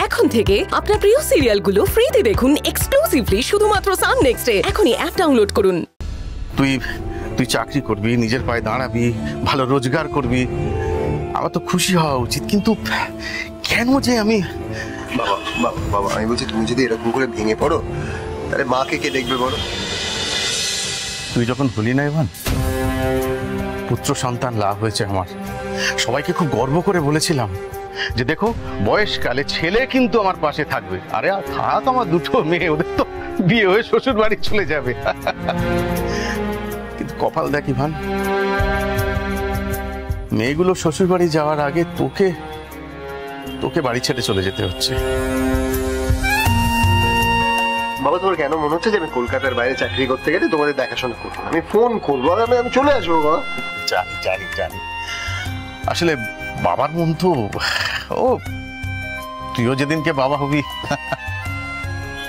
এখন থেকে আপনার প্রিয় সিরিয়ালগুলো ফ্রিতে দেখুন এক্সক্লুসিভলি শুধুমাত্র সান নেক্সটে। এখনই অ্যাপ ডাউনলোড করুন। তুই চাকরি করবি, নিজের পায়ে দাঁড়াবি, ভালো রোজগার করবি, আমার তো খুশি হওয়া উচিত। কিন্তু কেন যে আমি বাবা বাবা বাবা আমি বলছি, তুমি যদি এরকম করে ভেঙে পড়ো তাহলে মাকে কে দেখবে বলো? তুই যখন হলি না ইভান, পুত্র সন্তান লাভ হয়েছে আমার, সবাইকে খুব গর্ব করে বলেছিলাম যে দেখো বয়সকালে ছেলে কিন্তু আমার পাশে থাকবে। আরে থাক, আমার দুটো মেয়ে, ওদের তো বিয়ে হয়ে শ্বশুর বাড়ি চলে যাবে। কিন্তু কপাল দেখ ইভান, মেয়েগুলো শ্বশুর বাড়ি যাওয়ার আগে তোকে বাড়ি ছেড়ে চলে যেতে হচ্ছে। বাবা তোমার কেন মনে হচ্ছে যে আমি কলকাতার বাইরে চাকরি করতে গেলে তোমাদের দেখাশোনা করবো? আমি ফোন করবো আর আমি চলে আসবো। বাবা জানি আসলে বাবার মন তো, ও তুইও যেদিনকে বাবা হবি।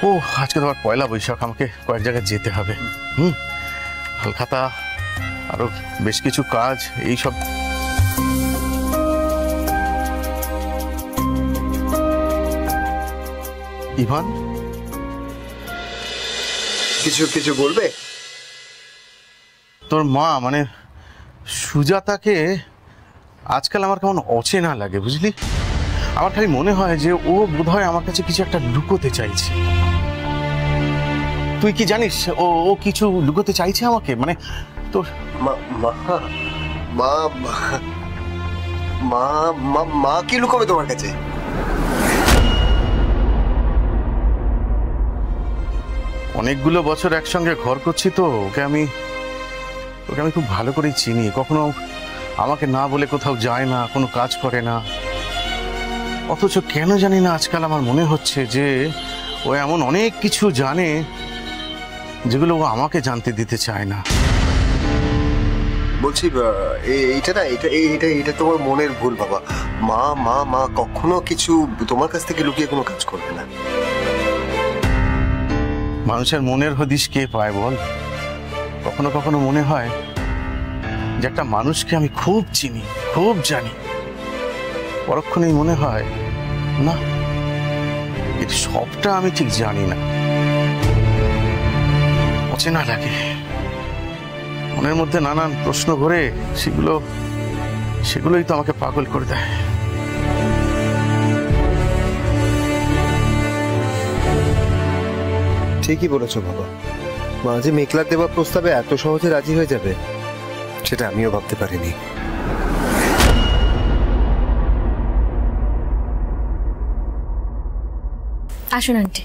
ও আজকে তোমার পয়লা বৈশাখ, আমাকে কয়েক জায়গায় যেতে হবে। কলকাতা আরো বেশ কিছু কাজ, এইসব। ইভান কিছু বলবে? তোর মা মানে সুজাতাকে আজকাল আমার কেমন অচেনা লাগে বুঝলি। আমার খালি মনে হয় যে ও বোধহয় আমার কাছে কিছু একটা লুকোতে চাইছে। তুই কি জানিস ও কিছু লুকোতে চাইছে আমাকে? মানে তোর মা কি লুকোবে তোমার কাছে? অনেকগুলো বছর একসঙ্গে ঘর করছি তো, ওকে আমি খুব ভালো করে চিনি। কখনো আমাকে না বলে কোথাও যায় না, কোনো কাজ করে না। অথচ কেন জানি না আজকাল আমার মনে হচ্ছে যে ও এমন অনেক কিছু জানে যেগুলো ও আমাকে জানতে দিতে চায় না। বলছি এটা তোমার মনের ভুল বাবা। মা কখনো কিছু তোমার কাছ থেকে লুকিয়ে কোনো কাজ করবে না। মানুষের মনের হদিশ কে পায় বল? কখনো কখনো মনে হয় যে একটা মানুষকে আমি খুব চিনি, খুব জানি, পরক্ষণেই মনে হয় না, এটা সবটা আমি ঠিক জানি না, অচেনা লাগে। মনের মধ্যে নানান প্রশ্ন ঘোরে, সেগুলোই তো আমাকে পাগল করে দেয়। ঠিকই বলেছো বাবা, মা যে মেঘলার দেওয়া প্রস্তাবে এত সহজে রাজি হয়ে যাবে সেটা আমিও ভাবতে পারিনি। আসুন আন্টি।